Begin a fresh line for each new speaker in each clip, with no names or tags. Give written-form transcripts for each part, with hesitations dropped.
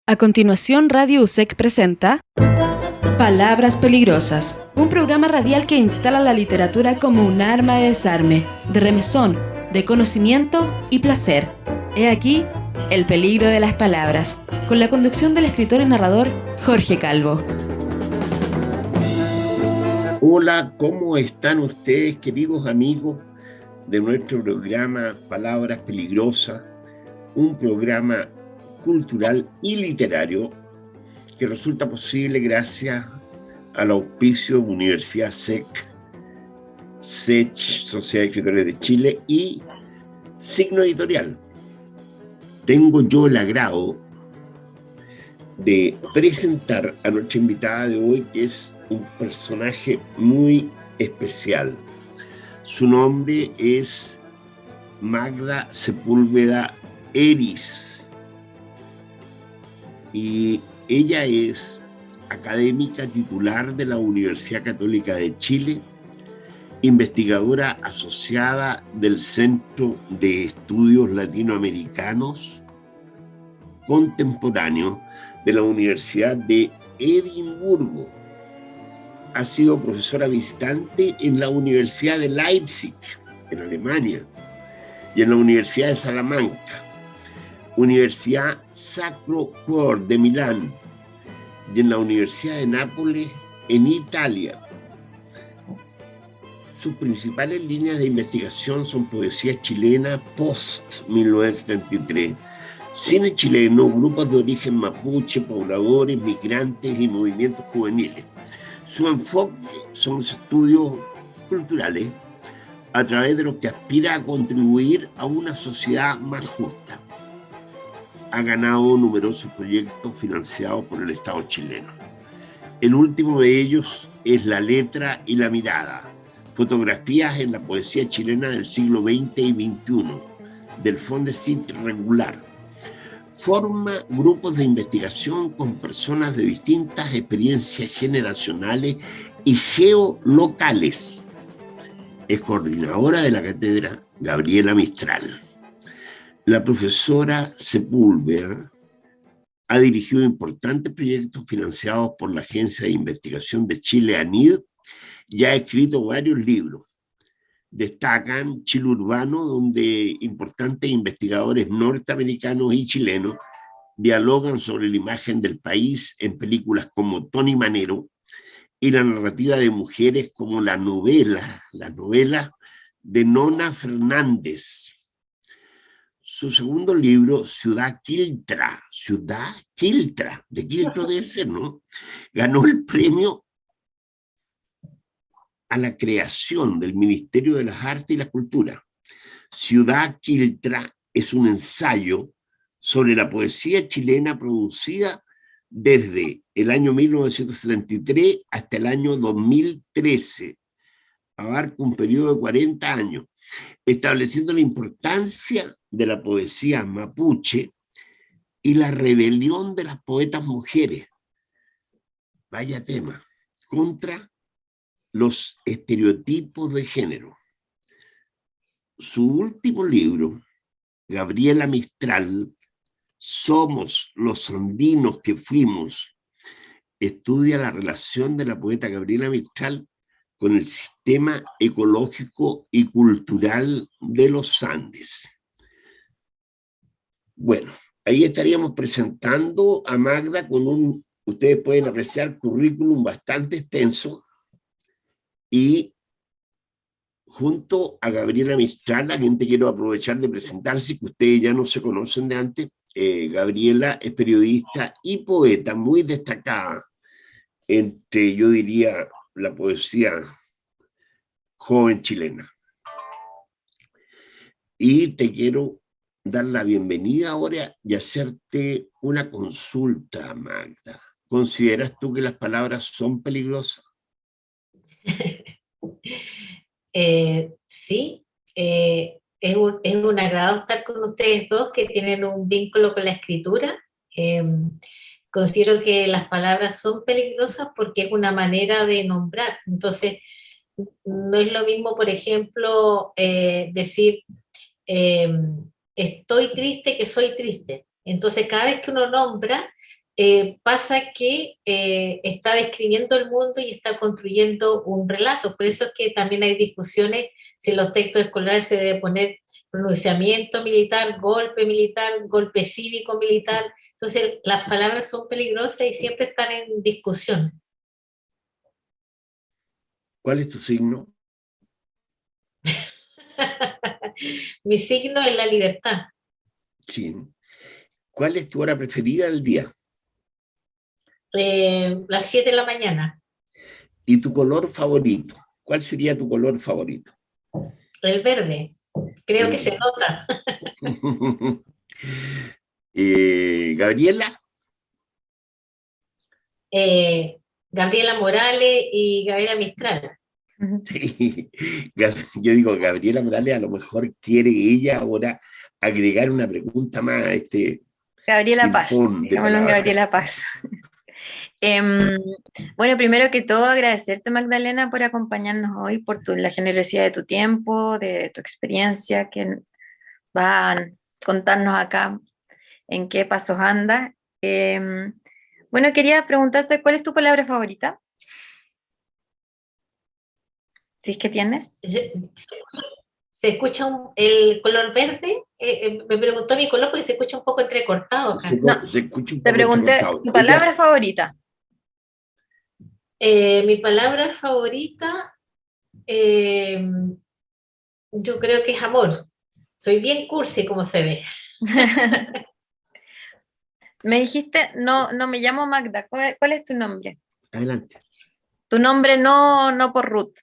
A continuación, Radio USEC presenta Palabras Peligrosas, un programa radial que instala la literatura como un arma de desarme, de remesón, de conocimiento y placer. He aquí el peligro de las palabras, con la conducción del escritor y narrador Jorge Calvo.
Hola, ¿cómo están ustedes, queridos amigos de nuestro programa Palabras Peligrosas? Un programa cultural y literario que resulta posible gracias al auspicio de Universidad SEC, Sociedad de Escritores de Chile y Signo Editorial. Tengo yo el agrado de presentar a nuestra invitada de hoy, que es un personaje muy especial. Su nombre es Magda Sepúlveda Eris y ella es académica titular de la Universidad Católica de Chile, investigadora asociada del Centro de Estudios Latinoamericanos Contemporáneos de la Universidad de Edimburgo. Ha sido profesora visitante en la Universidad de Leipzig, en Alemania, y en la Universidad de Salamanca, Universidad Sacro Cuore de Milán, y en la Universidad de Nápoles, en Italia. Sus principales líneas de investigación son poesía chilena post-1973, cine chileno, grupos de origen mapuche, pobladores, migrantes y movimientos juveniles. Su enfoque son los estudios culturales a través de los que aspira a contribuir a una sociedad más justa. Ha ganado numerosos proyectos financiados por el Estado chileno. El último de ellos es La letra y la mirada, fotografías en la poesía chilena del siglo XX y XXI, del Fondesit regular. Forma grupos de investigación con personas de distintas experiencias generacionales y geolocales. Es coordinadora de la cátedra Gabriela Mistral. La profesora Sepúlveda ha dirigido importantes proyectos financiados por la Agencia de Investigación de Chile, ANID, y ha escrito varios libros. Destacan Chile Urbano, donde importantes investigadores norteamericanos y chilenos dialogan sobre la imagen del país en películas como Tony Manero, y la narrativa de mujeres como la novela de Nona Fernández. Su segundo libro, Ciudad Quiltra, de Quiltro debe ser, ¿no? Ganó el premio a la creación del Ministerio de las Artes y la Cultura. Ciudad Quiltra es un ensayo sobre la poesía chilena producida desde el año 1973 hasta el año 2013. Abarca un periodo de 40 años, estableciendo la importancia de la poesía mapuche y la rebelión de las poetas mujeres. Vaya tema, contra los estereotipos de género. Su último libro, Gabriela Mistral, Somos los andinos que fuimos, estudia la relación de la poeta Gabriela Mistral con el sistema ecológico y cultural de los Andes. Bueno, ahí estaríamos presentando a Magda con ustedes pueden apreciar, currículum bastante extenso, y junto a Gabriela Mistral, a quien te quiero aprovechar de presentarse, que ustedes ya no se conocen de antes. Gabriela es periodista y poeta muy destacada entre, yo diría, la poesía joven chilena. Y te quiero dar la bienvenida ahora y hacerte una consulta, Magda. ¿Consideras tú que las palabras son peligrosas?
Sí, es un agrado estar con ustedes dos que tienen un vínculo con la escritura. Considero que las palabras son peligrosas porque es una manera de nombrar. Entonces, no es lo mismo, por ejemplo, decir estoy triste que soy triste. Entonces, cada vez que uno nombra, pasa que está describiendo el mundo y está construyendo un relato. Por eso es que también hay discusiones si en los textos escolares se debe poner pronunciamiento militar, golpe cívico militar. Entonces, las palabras son peligrosas y siempre están en discusión.
¿Cuál es tu signo?
Mi signo es la libertad.
Sí. ¿Cuál es tu hora preferida del día?
Las 7 de la mañana.
¿Y tu color favorito? ¿Cuál sería tu color favorito?
El verde. Creo que se nota.
Gabriela.
Gabriela Morales y Gabriela Mistral.
Sí. Yo digo, Gabriela Morales a lo mejor quiere ella ahora agregar una pregunta más a este
Gabriela Paz,
dejémoslo
en Gabriela Paz. Bueno, primero que todo agradecerte, Magdalena, por acompañarnos hoy, por la generosidad de tu tiempo, de tu experiencia, que vas a contarnos acá en qué pasos andas. Bueno, quería preguntarte, ¿cuál es tu palabra favorita? Si es que tienes.
Se escucha el color verde. Me preguntó mi color porque se escucha un poco entrecortado acá.
Se escucha un poco
te pregunté
entrecortado.
tu palabra favorita.
Mi palabra favorita, yo creo que es amor. Soy bien cursi, como se ve.
Me dijiste, no me llamo Magda. ¿Cuál es tu nombre?
Adelante.
Tu nombre no por Ruth.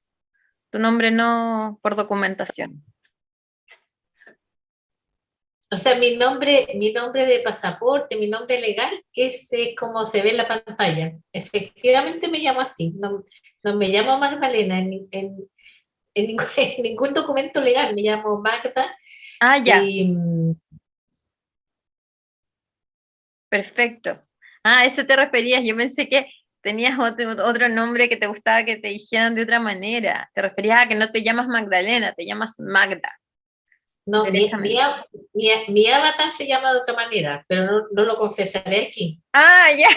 Tu nombre no por documentación.
O sea, mi nombre de pasaporte, mi nombre legal, es como se ve en la pantalla. Efectivamente me llamo así. No me llamo Magdalena en ningún documento legal. Me llamo Magda.
Ah, ya. Perfecto. A eso te referías. Yo pensé que tenías otro nombre que te gustaba que te dijeran de otra manera. Te referías a que no te llamas Magdalena, te llamas Magda.
No, mi avatar se llama de otra manera, pero no lo confesaré aquí.
Ah, ya.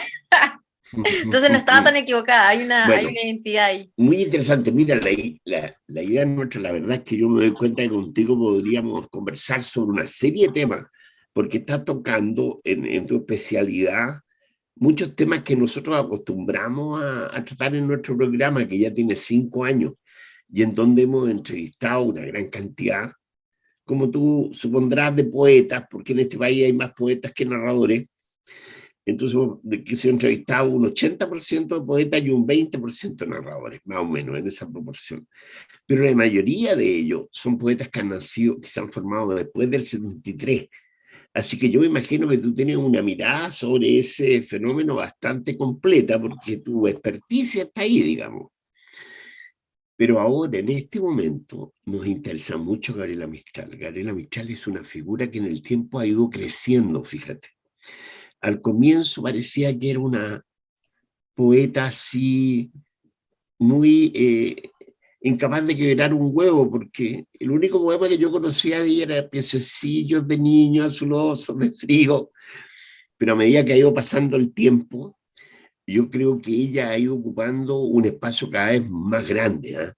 Entonces no estaba tan equivocada, hay una identidad ahí.
Muy interesante. Mira, la idea nuestra, la verdad es que yo me doy cuenta que contigo podríamos conversar sobre una serie de temas, porque estás tocando en tu especialidad muchos temas que nosotros acostumbramos a tratar en nuestro programa, que ya tiene 5 años, y en donde hemos entrevistado una gran cantidad, como tú supondrás, de poetas, porque en este país hay más poetas que narradores. Entonces, que se han entrevistado un 80% de poetas y un 20% de narradores, más o menos, en esa proporción. Pero la mayoría de ellos son poetas que han nacido, que se han formado después del 73. Así que yo me imagino que tú tienes una mirada sobre ese fenómeno bastante completa, porque tu experticia está ahí, digamos. Pero ahora, en este momento, nos interesa mucho Gabriela Mistral. Gabriela Mistral es una figura que en el tiempo ha ido creciendo, fíjate. Al comienzo parecía que era una poeta así muy incapaz de quebrar un huevo, porque el único poema que yo conocía de ella era Piececillos de niños azulosos de frío, pero a medida que ha ido pasando el tiempo, yo creo que ella ha ido ocupando un espacio cada vez más grande, ¿eh?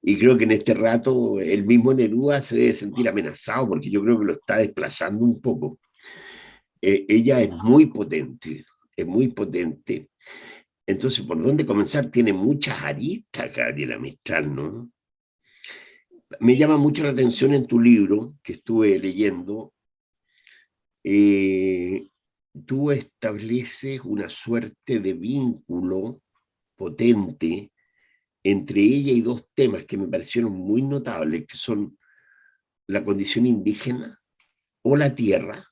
Y creo que en este rato el mismo Neruda se debe sentir amenazado, porque yo creo que lo está desplazando un poco. Ella es muy potente, es muy potente. Entonces, ¿por dónde comenzar? Tiene muchas aristas, Gabriela Mistral, ¿no? Me llama mucho la atención en tu libro, que estuve leyendo, tú estableces una suerte de vínculo potente entre ella y dos temas que me parecieron muy notables, que son la condición indígena o la tierra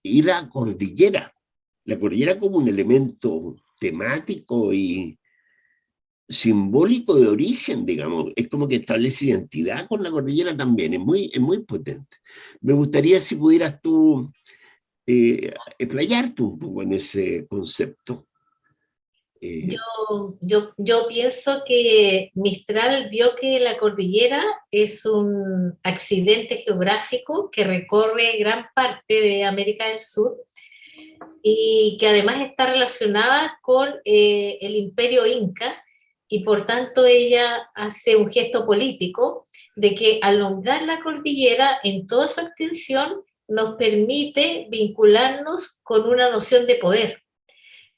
y la cordillera. La cordillera como un elemento temático y simbólico de origen, digamos. Es como que establece identidad con la cordillera también. Es muy potente. Me gustaría si pudieras tú explayarte un poco en ese concepto.
Yo pienso que Mistral vio que la cordillera es un accidente geográfico que recorre gran parte de América del Sur y que además está relacionada con el imperio inca, y por tanto ella hace un gesto político de que al nombrar la cordillera en toda su extensión nos permite vincularnos con una noción de poder.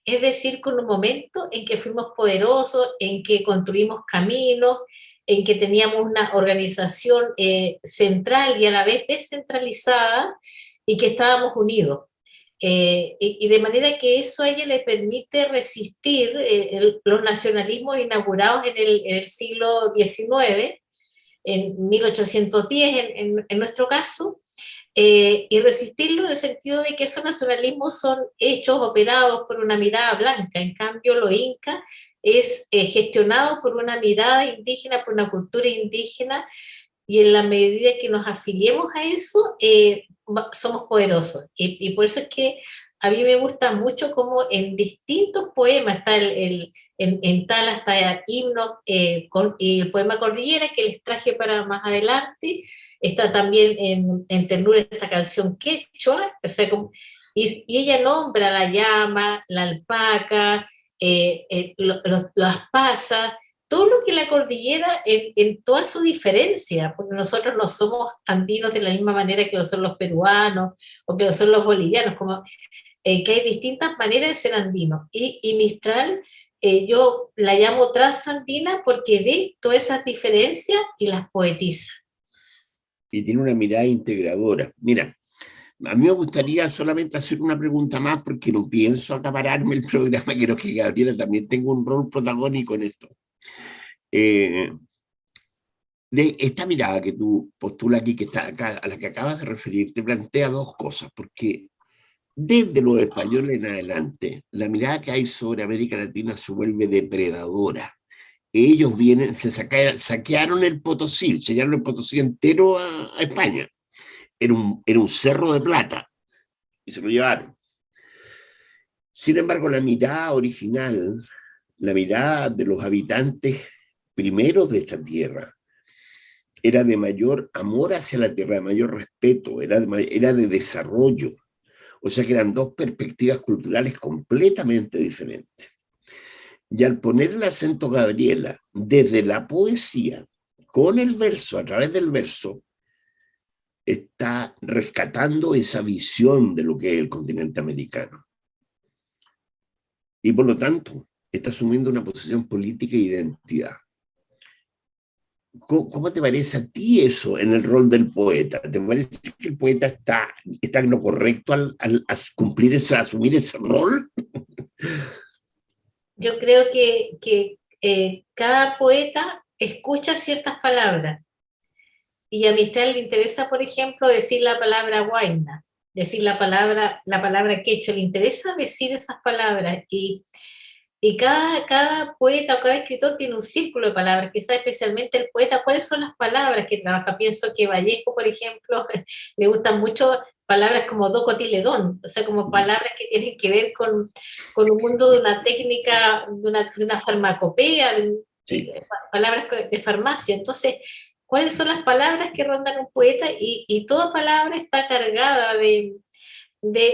Es decir, con un momento en que fuimos poderosos, en que construimos caminos, en que teníamos una organización central y a la vez descentralizada, y que estábamos unidos. Y de manera que eso a ella le permite resistir los nacionalismos inaugurados en el siglo XIX, en 1810 en nuestro caso, y resistirlo en el sentido de que esos nacionalismos son hechos, operados por una mirada blanca. En cambio, lo inca es gestionado por una mirada indígena, por una cultura indígena, y en la medida que nos afiliemos a eso, somos poderosos. Y por eso es que a mí me gusta mucho cómo en distintos poemas, está en tal hasta himnos, y el poema Cordillera, que les traje para más adelante, está también en Ternura esta canción quechua, o sea, y ella nombra la llama, la alpaca, las pasas, todo lo que la cordillera en toda su diferencia, porque nosotros no somos andinos de la misma manera que lo son los peruanos o que lo son los bolivianos, como que hay distintas maneras de ser andino. Y Mistral, yo la llamo transandina porque ve todas esas diferencias y las poetiza.
Y tiene una mirada integradora. Mira, a mí me gustaría solamente hacer una pregunta más porque no pienso acapararme el programa, creo que Gabriela también tengo un rol protagónico en esto. De esta mirada que tú postulas aquí, que está acá, a la que acabas de referir, te plantea dos cosas, porque desde los españoles en adelante, la mirada que hay sobre América Latina se vuelve depredadora. Ellos vienen, saquearon el Potosí, se llevaron el Potosí entero a España. Era un cerro de plata y se lo llevaron. Sin embargo, la mirada original, la mirada de los habitantes primeros de esta tierra, era de mayor amor hacia la tierra, de mayor respeto, era de desarrollo. O sea que eran dos perspectivas culturales completamente diferentes. Y al poner el acento Gabriela desde la poesía, con el verso, a través del verso, está rescatando esa visión de lo que es el continente americano. Y por lo tanto, está asumiendo una posición política e identidad. ¿Cómo te parece a ti eso en el rol del poeta? ¿Te parece que el poeta está en lo correcto al cumplir asumir ese rol?
Yo creo que cada poeta escucha ciertas palabras, y a Mistral le interesa, por ejemplo, decir la palabra huayna, decir la palabra quechua, le interesa decir esas palabras, y cada poeta o cada escritor tiene un círculo de palabras, quizás especialmente el poeta, cuáles son las palabras que trabaja. Pienso que Vallejo, por ejemplo, le gustan mucho palabras como docotiledón, o sea, como palabras que tienen que ver con un mundo de una técnica, de una farmacopea,
Sí.
palabras de farmacia. Entonces, ¿cuáles son las palabras que rondan un poeta? Y toda palabra está cargada de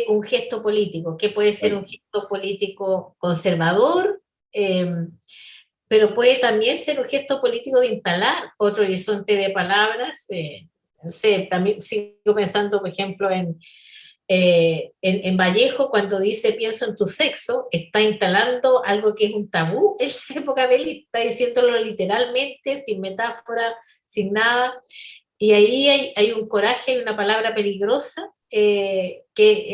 un gesto político, que puede ser un gesto político conservador, pero puede también ser un gesto político de instalar otro horizonte de palabras. No sé, también sigo pensando, por ejemplo, en Vallejo, cuando dice pienso en tu sexo, está instalando algo que es un tabú en la época de él, está diciéndolo literalmente, sin metáfora, sin nada. Y ahí hay un coraje, hay una palabra peligrosa, que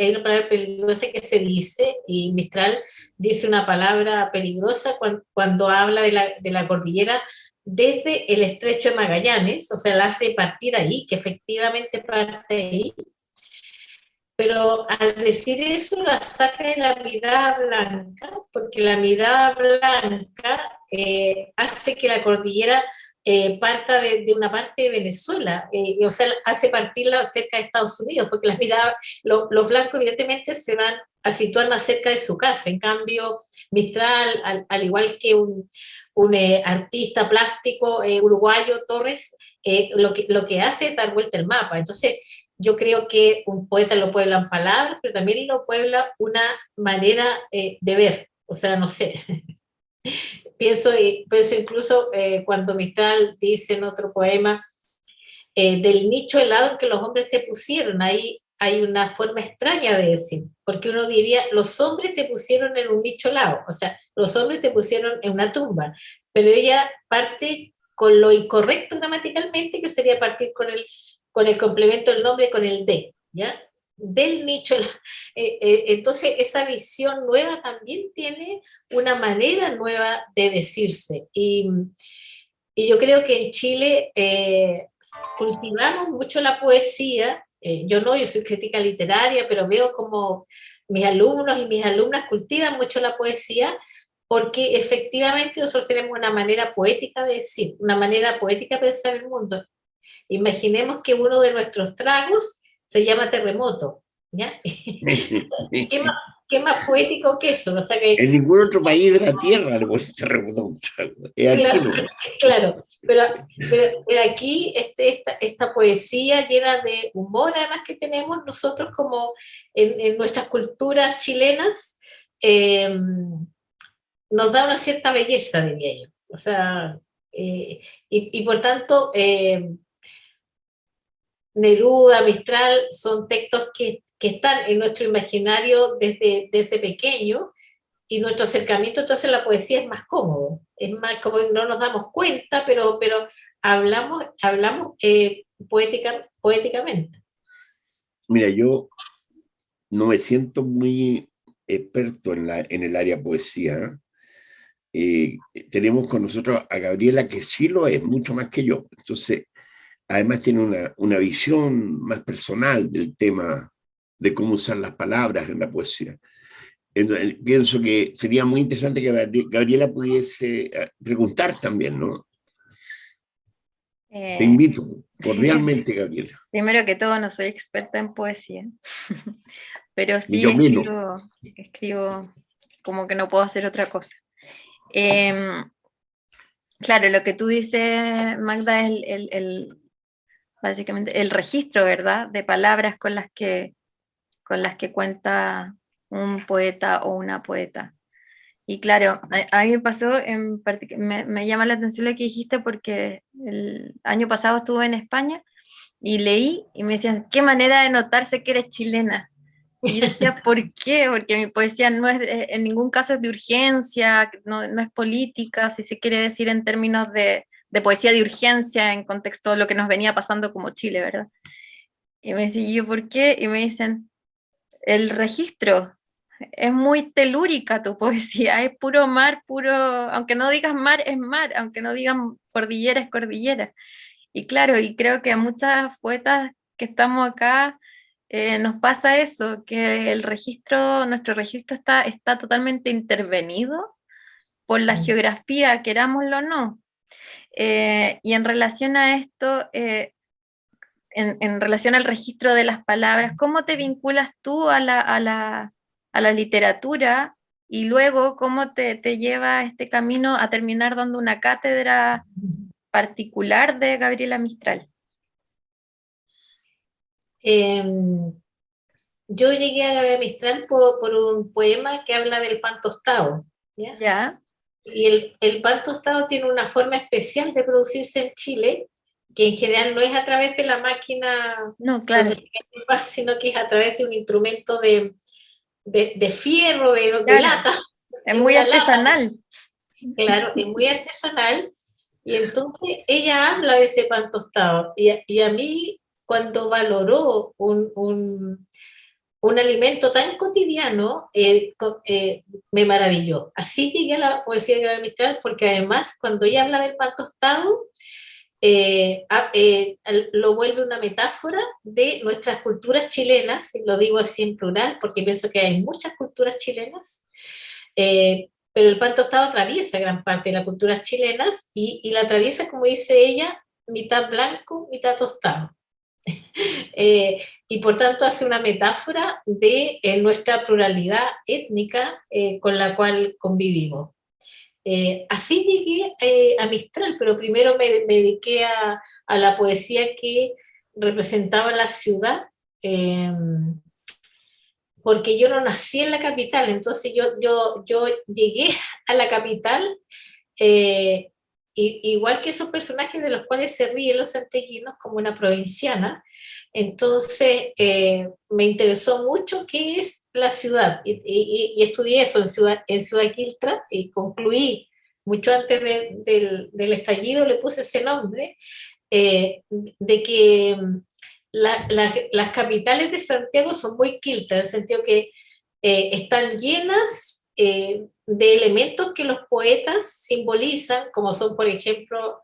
hay una palabra peligrosa que se dice, y Mistral dice una palabra peligrosa cuando habla de la cordillera desde el estrecho de Magallanes, o sea, la hace partir ahí, que efectivamente parte ahí, pero al decir eso la saca de la mirada blanca, porque la mirada blanca hace que la cordillera parta de una parte de Venezuela, o sea, hace partirla cerca de Estados Unidos, porque la mirada, los blancos evidentemente se van a situar más cerca de su casa. En cambio, Mistral, al igual que un artista plástico uruguayo, Torres, lo que hace es dar vuelta el mapa. Entonces, yo creo que un poeta lo pueblan palabras, pero también lo puebla una manera de ver. O sea, no sé, pienso incluso cuando Mistral dice en otro poema, del nicho helado en que los hombres te pusieron, ahí hay una forma extraña de decir, porque uno diría, los hombres te pusieron en un nicho helado, o sea, los hombres te pusieron en una tumba, pero ella parte con lo incorrecto gramaticalmente, que sería partir con el complemento del nombre, con el de, ¿ya? Del nicho. Entonces, esa visión nueva también tiene una manera nueva de decirse. Y yo creo que en Chile cultivamos mucho la poesía. Yo soy crítica literaria, pero veo como mis alumnos y mis alumnas cultivan mucho la poesía, porque efectivamente nosotros tenemos una manera poética de decir, una manera poética de pensar el mundo. Imaginemos que uno de nuestros tragos se llama terremoto, ¿ya? ¿Qué más poético que eso? O sea que,
en ningún otro país de la Tierra le puede ser un trago. Es aquí,
claro,
¿no?
claro, pero aquí esta poesía llena de humor, además que tenemos nosotros como en nuestras culturas chilenas, nos da una cierta belleza, diría yo. O sea, y por tanto, Neruda, Mistral, son textos que están en nuestro imaginario desde pequeño, y nuestro acercamiento entonces a la poesía es más cómodo, es más como no nos damos cuenta, pero hablamos poéticamente.
Mira, yo no me siento muy experto en el área poesía. Tenemos con nosotros a Gabriela, que sí lo es, mucho más que yo. Entonces, además tiene una visión más personal del tema de cómo usar las palabras en la poesía. Entonces, pienso que sería muy interesante que Gabriela pudiese preguntar también, ¿no? Te
Eh,
invito cordialmente, Gabriela.
Primero que todo, no soy experta en poesía, pero
Ni
sí
yo menos.
escribo como que no puedo hacer otra cosa. Claro, lo que tú dices, Magda, es básicamente el registro, ¿verdad?, de palabras con las que cuenta un poeta o una poeta. Y claro, a mí me pasó, me llama la atención lo que dijiste, porque el año pasado estuve en España y leí y me decían, qué manera de notarse que eres chilena. Y yo decía, ¿por qué? Porque mi poesía no es, en ningún caso es de urgencia, no es política, si se quiere decir en términos de poesía de urgencia, en contexto de lo que nos venía pasando como Chile, ¿verdad? Y me decía, ¿y yo por qué? Y me dicen, el registro, es muy telúrica tu poesía, es puro mar, puro, aunque no digas mar, es mar, aunque no digas cordillera, es cordillera. Y claro, y creo que a muchas poetas que estamos acá nos pasa eso, que nuestro registro está totalmente intervenido por la geografía, querámoslo o no. Y en relación a esto, en relación al registro de las palabras, ¿cómo te vinculas tú a la literatura? Y luego, ¿cómo te lleva este camino a terminar dando una cátedra particular de Gabriela Mistral?
Yo llegué a Gabriela Mistral por un poema que habla del pan tostado, ¿ya?
¿Ya?
Y el pan tostado tiene una forma especial de producirse en Chile, que en general no es a través de la máquina
No, claro.
donde se quema el pan, sino que es a través de un instrumento de fierro, de
Claro,
lata,
es
de
muy
una lata,
artesanal.
claro, es muy artesanal. Y entonces ella habla de ese pan tostado. Y a mí, cuando valoró un alimento tan cotidiano, me maravilló. Así llegué a la poesía de Gabriela Mistral, porque además cuando ella habla del pan tostado, lo vuelve una metáfora de nuestras culturas chilenas, lo digo así en plural, porque pienso que hay muchas culturas chilenas, pero el pan tostado atraviesa gran parte de las culturas chilenas, y la atraviesa, como dice ella, mitad blanco, mitad tostado. Y por tanto hace una metáfora de nuestra pluralidad étnica con la cual convivimos. Así llegué a Mistral, pero primero me dediqué a la poesía que representaba la ciudad porque yo no nací en la capital, entonces yo llegué a la capital, igual que esos personajes de los cuales se ríen los santiaguinos, como una provinciana. Entonces me interesó mucho qué es la ciudad, y estudié eso en Ciudad Quiltra, y concluí mucho antes del estallido, le puse ese nombre, de que las capitales de Santiago son muy quiltras, en el sentido que están llenas de elementos que los poetas simbolizan, como son, por ejemplo,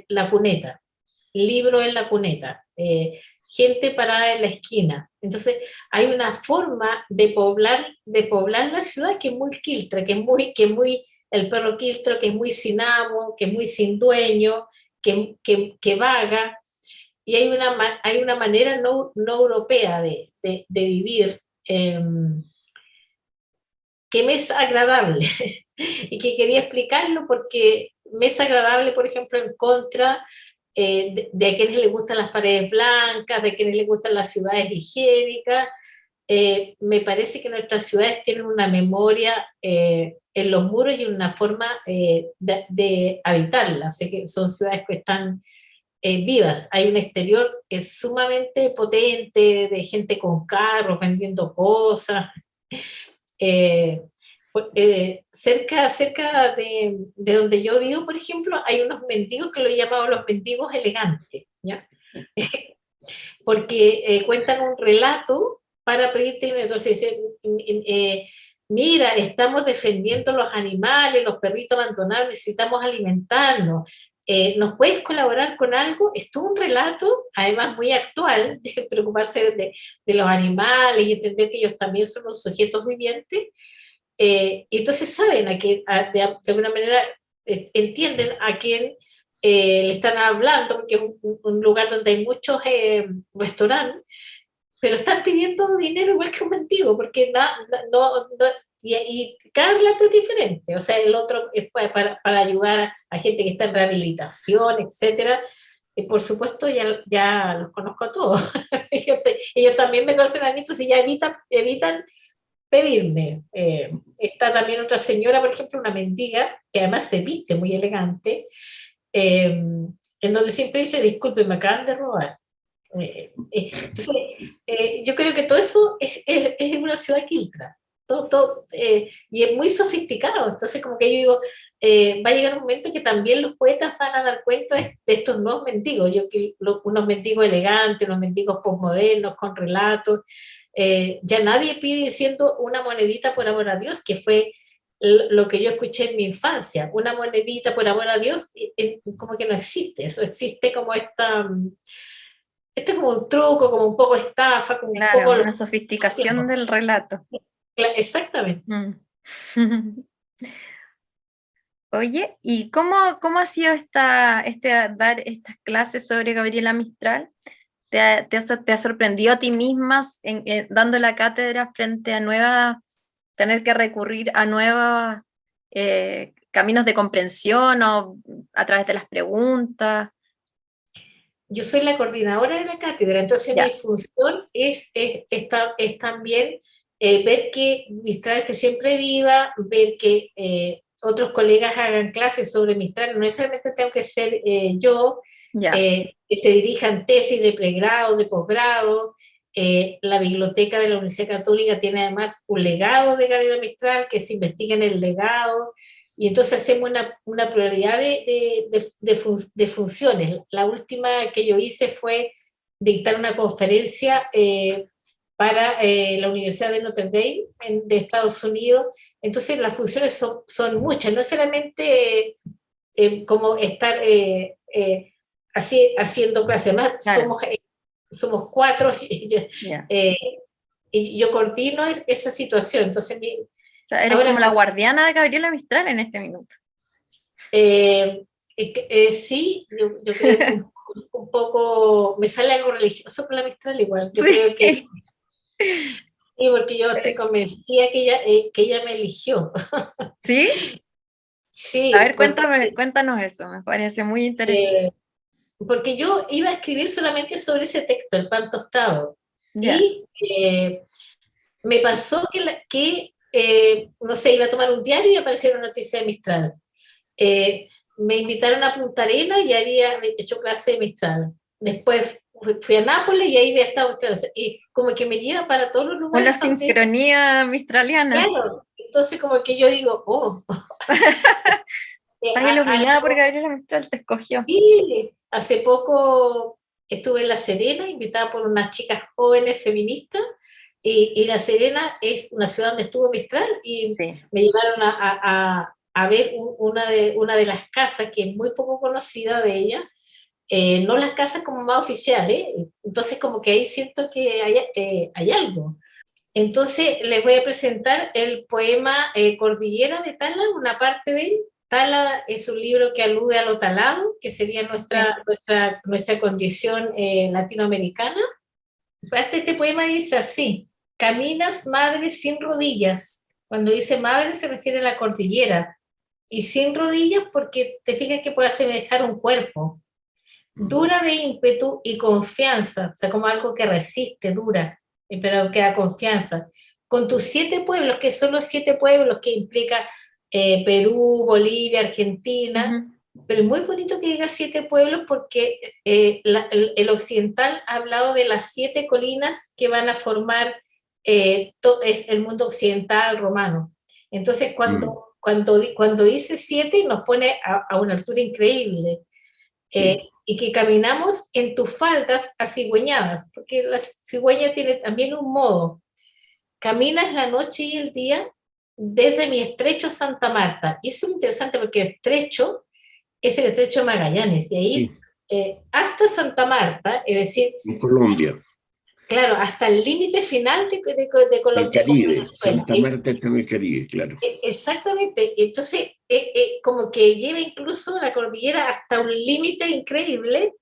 la cuneta, libro en la cuneta, gente parada en la esquina. Entonces, hay una forma de poblar la ciudad que es muy quiltra, que es muy el perro quiltro, que es muy sin amo, que es muy sin dueño, que vaga, y hay una manera no europea de vivir, que me es agradable y que quería explicarlo porque me es agradable, por ejemplo, en contra de a quienes les gustan las paredes blancas, de a quienes les gustan las ciudades higiénicas. Me parece que nuestras ciudades tienen una memoria en los muros y una forma de habitarlas. Así que son ciudades que están vivas. Hay un exterior que es sumamente potente, de gente con carros vendiendo cosas. Cerca de donde yo vivo, por ejemplo, hay unos mendigos que lo he llamado los mendigos elegantes, ¿ya? Porque cuentan un relato para pedirte dinero. Entonces dicen, mira, estamos defendiendo los animales, los perritos abandonados, necesitamos alimentarnos. ¿Nos puedes colaborar con algo? Esto es un relato, además muy actual, de preocuparse de los animales y entender que ellos también son los sujetos vivientes. Y entonces saben de alguna manera entienden a quién le están hablando, porque es un lugar donde hay muchos restaurantes, pero están pidiendo dinero igual que un mendigo, porque y cada relato es diferente. O sea, el otro es para ayudar a gente que está en rehabilitación, etcétera. Por supuesto, ya los conozco a todos. Ellos también me conocen a mí, entonces ya evitan pedirme. Está también otra señora, por ejemplo, una mendiga, que además se viste muy elegante, en donde siempre dice, disculpe, me acaban de robar. Entonces, yo creo que todo eso es una ciudad quiltra, y es muy sofisticado. Entonces, como que yo digo, va a llegar un momento que también los poetas van a dar cuenta de estos nuevos mendigos, unos mendigos elegantes, unos mendigos postmodernos, con relatos. Ya nadie pide diciendo una monedita por amor a Dios, que fue lo que yo escuché en mi infancia, una monedita por amor a Dios, como que no existe. Eso existe como como un truco, como un poco estafa, como
claro,
un poco
una sofisticación del relato.
Exactamente.
Oye, ¿y cómo ha sido dar estas clases sobre Gabriela Mistral? ¿Te ha sorprendido a ti misma dando la cátedra frente a tener que recurrir a nuevos caminos de comprensión o a través de las preguntas?
Yo soy la coordinadora de la cátedra, entonces mi función es también ver que Mistral esté siempre viva, ver que otros colegas hagan clases sobre Mistral, no necesariamente tengo que ser yo, que se dirijan tesis de pregrado, de posgrado. La biblioteca de la Universidad Católica tiene además un legado de Gabriela Mistral, que se investiga en el legado, y entonces hacemos una pluralidad de funciones. La última que yo hice fue dictar una conferencia para la Universidad de Notre Dame de Estados Unidos. Entonces las funciones son muchas, no solamente como estar haciendo clases. Además, claro, somos 4 y yo coordino esa situación. Entonces,
o sea, eres como la guardiana de Gabriela Mistral en este minuto.
Sí, yo creo que un poco me sale algo religioso con la Mistral igual. Yo creo que sí, porque yo estoy convencida que ella me eligió.
¿Sí?
Sí.
A ver, cuéntanos eso, me parece muy interesante.
Porque yo iba a escribir solamente sobre ese texto, el pan tostado.
Ya.
Y me pasó no sé, iba a tomar un diario y aparecieron noticias de Mistral. Me invitaron a Punta Arenas y había hecho clase de Mistral. Después fui a Nápoles y ahí había estado Mistral. Y como que me lleva para todos los lugares
Una
donde...
sincronía mistraliana.
Claro, entonces como que yo digo, oh,
Estás iluminada
algo.
porque Gabriela Mistral te escogió.
Y hace poco estuve en La Serena, invitada por unas chicas jóvenes feministas, y La Serena es una ciudad donde estuvo Mistral, y
Sí.
me llevaron a ver una de las casas que es muy poco conocida de ella, no las casas como más oficiales, entonces como que ahí siento que hay algo. Entonces les voy a presentar el poema Cordillera de Tala, una parte de él. Tala es un libro que alude a lo talado, que sería nuestra condición latinoamericana. Parte de este poema dice así: caminas, madre, sin rodillas. Cuando dice madre se refiere a la cordillera. Y sin rodillas porque te fijas que puede asemejar un cuerpo. Dura de ímpetu y confianza, o sea, como algo que resiste, dura, pero que da confianza. Con tus 7 pueblos, que son los 7 pueblos que implica Perú, Bolivia, Argentina, pero es muy bonito que diga 7 pueblos porque el occidental ha hablado de las 7 colinas que van a formar es el mundo occidental romano. Entonces, cuando dice 7 nos pone a una altura increíble. Y que caminamos en tus faldas acigüeñadas, porque la cigüeña tiene también un modo. Caminas la noche y el día desde mi estrecho a Santa Marta. Y eso es interesante porque el estrecho es el estrecho de Magallanes, de ahí hasta Santa Marta, es decir,
en Colombia.
Claro, hasta el límite final de
El
Colombia con
Caribe,
Venezuela.
Santa Marta está en el Caribe, claro.
Exactamente, entonces como que lleva incluso la cordillera hasta un límite increíble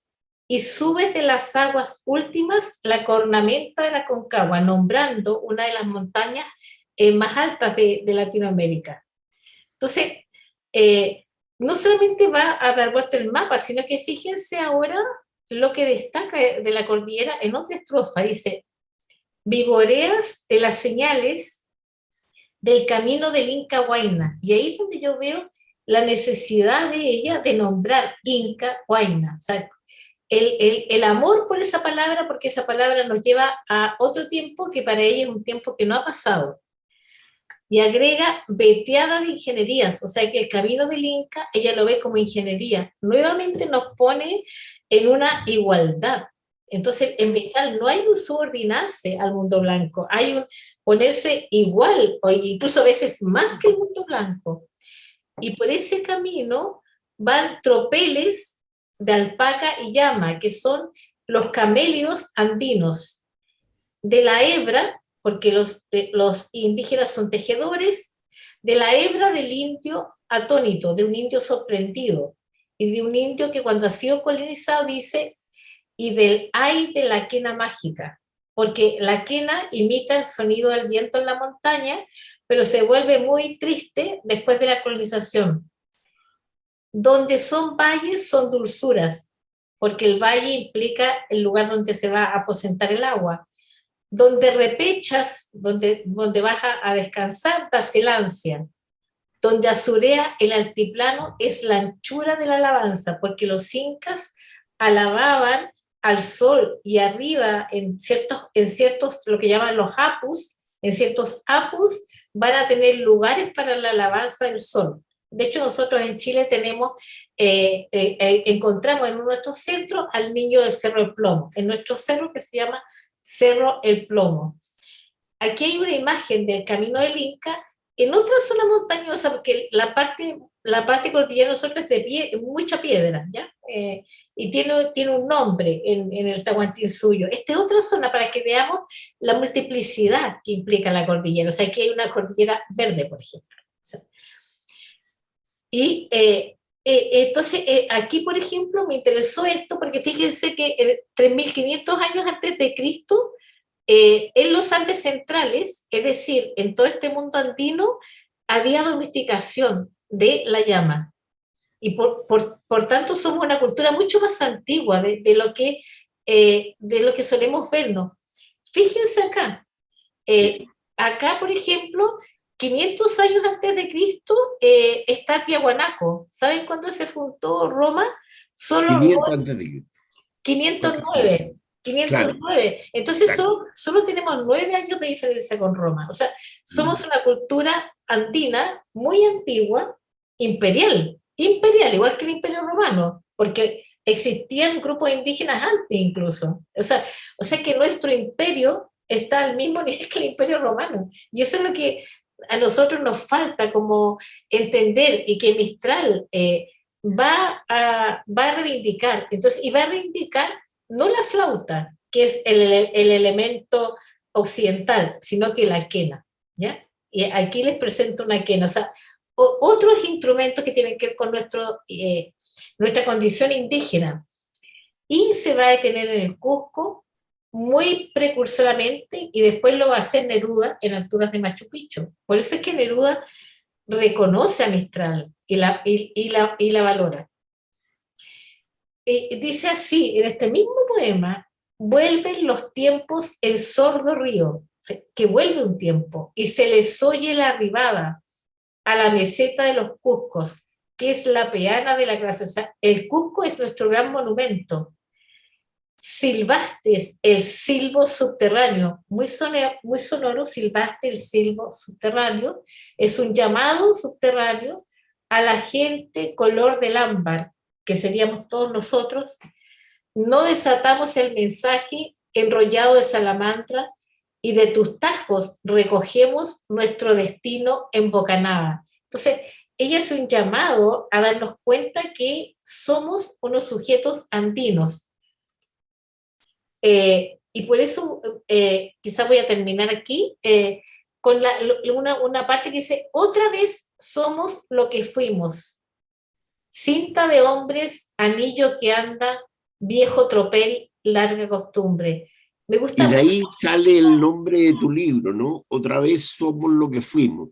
y sube de las aguas últimas la cornamenta de la Concagua, nombrando una de las montañas más altas de Latinoamérica. Entonces, no solamente va a dar vuelta el mapa, sino que fíjense ahora lo que destaca de la cordillera en otra estrofa, dice: vivoreas de las señales del camino del Inca Huayna. Y ahí es donde yo veo la necesidad de ella de nombrar Inca Huayna. O sea, el amor por esa palabra, porque esa palabra nos lleva a otro tiempo que para ella es un tiempo que no ha pasado. Y agrega veteada de ingenierías, o sea que el camino del Inca ella lo ve como ingeniería. Nuevamente nos pone en una igualdad. Entonces, en Mistral no hay un subordinarse al mundo blanco, hay un ponerse igual, o incluso a veces más que el mundo blanco. Y por ese camino van tropeles de alpaca y llama, que son los camélidos andinos. De la hebra, porque los indígenas son tejedores, de la hebra del indio atónito, de un indio sorprendido, y de un indio que cuando ha sido colonizado dice: y del ay de la quena mágica, porque la quena imita el sonido del viento en la montaña, pero se vuelve muy triste después de la colonización. Donde son valles son dulzuras, porque el valle implica el lugar donde se va a aposentar el agua. Donde repechas, donde vas a descansar, das el ansia. Donde azurea el altiplano es la anchura de la alabanza, porque los incas alababan al sol y arriba en ciertos, lo que llaman los apus, en ciertos apus van a tener lugares para la alabanza del sol. De hecho, nosotros en Chile encontramos en nuestro centro al niño del Cerro del Plomo, en nuestro cerro que se llama Cerro El Plomo. Aquí hay una imagen del camino del Inca en otra zona montañosa, porque la parte cordillera de nosotros es de mucha piedra, ¿ya? Y tiene un nombre en el Tahuantinsuyo. Esta es otra zona para que veamos la multiplicidad que implica la cordillera. O sea, aquí hay una cordillera verde, por ejemplo. O sea, y entonces, aquí, por ejemplo, me interesó esto porque fíjense que 3.500 años antes de Cristo, en los Andes centrales, es decir, en todo este mundo andino, había domesticación de la llama. Y por tanto somos una cultura mucho más antigua de lo que solemos vernos. Fíjense acá. Acá, por ejemplo, 500 años antes de Cristo está Tiahuanaco. ¿Saben cuándo se fundó Roma? Solo
500 antes de Cristo.
509. 509. Claro. Entonces solo tenemos 9 años de diferencia con Roma. O sea, somos una cultura andina muy antigua, imperial, igual que el Imperio Romano, porque existían grupos indígenas antes incluso. O sea que nuestro imperio está al mismo nivel que el Imperio Romano. Y eso es lo que a nosotros nos falta como entender, y que Mistral va a reivindicar. Entonces, y va a reivindicar no la flauta, que es el elemento occidental, sino que la quena, ¿ya? Y aquí les presento una quena. O sea, otros instrumentos que tienen que ver con nuestra condición indígena. Y se va a detener en el Cusco muy precursoramente, y después lo va a hacer Neruda en alturas de Machu Picchu. Por eso es que Neruda reconoce a Mistral y la valora. Dice así, en este mismo poema: vuelven los tiempos el sordo río, o sea, que vuelve un tiempo, y se les oye la arribada a la meseta de los Cuscos, que es la peana de la gracia. O sea, el Cusco es nuestro gran monumento. Silbaste el silbo subterráneo, muy sonoro, silbaste el silbo subterráneo, es un llamado subterráneo a la gente color del ámbar, que seríamos todos nosotros. No desatamos el mensaje enrollado de salamandra, y de tus tajos recogemos nuestro destino en bocanada. Entonces, ella es un llamado a darnos cuenta que somos unos sujetos andinos. Y por eso quizá voy a terminar aquí con una parte que dice: otra vez somos lo que fuimos, cinta de hombres, anillo que anda, viejo tropel, larga costumbre. Me gusta.
Y de ahí sale el nombre de tu libro, ¿no? Otra vez somos lo que fuimos.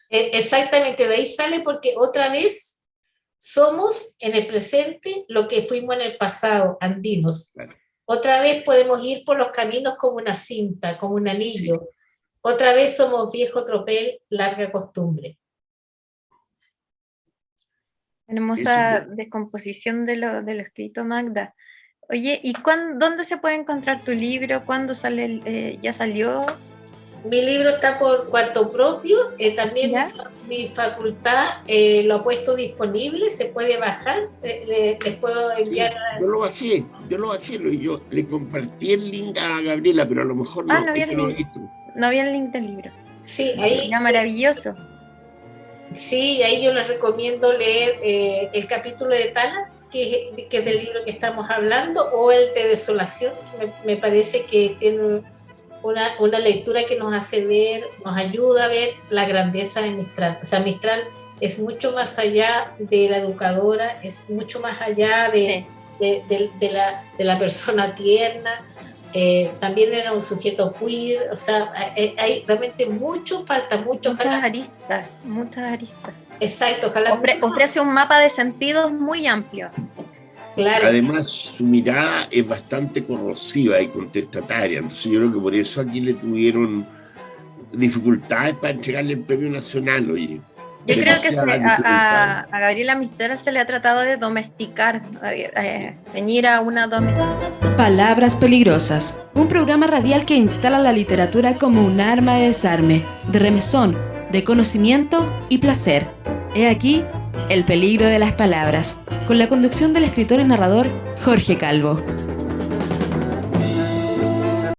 Exactamente, de ahí sale, porque otra vez somos en el presente lo que fuimos en el pasado, andinos. Claro. Otra vez podemos ir por los caminos como una cinta, como un anillo. Sí. Otra vez somos viejo tropel, larga costumbre.
Hermosa descomposición de lo escrito, Magda. Oye, ¿y dónde se puede encontrar tu libro? ¿Cuándo sale? ¿Ya salió?
Mi libro está por Cuarto Propio. También mi facultad lo ha puesto disponible, se puede bajar. Les puedo enviar.
Sí, yo lo bajé, yo le compartí el link a Gabriela, pero a lo mejor no
había el link del libro.
Sí, ahí.
Era maravilloso.
Sí, ahí yo les recomiendo leer el capítulo de Tala, que es del libro que estamos hablando, o el de Desolación. Me parece que tiene una lectura que nos hace ver, nos ayuda a ver la grandeza de Mistral. O sea, Mistral es mucho más allá de la educadora, es mucho más allá de la persona tierna. También era un sujeto queer. O sea, hay realmente falta mucho.
Muchas aristas.
Exacto.
Ofrece un mapa de sentidos muy amplio.
Claro.
Además, su mirada es bastante corrosiva y contestataria. Entonces, yo creo que por eso aquí le tuvieron dificultades para entregarle el premio nacional. Oye,
yo creo que a Gabriela Mistral se le ha tratado de domesticar, ceñir a una domesticación.
Palabras peligrosas, un programa radial que instala la literatura como un arma de desarme, de remesón, de conocimiento y placer. He aquí el peligro de las palabras, con la conducción del escritor y narrador Jorge Calvo.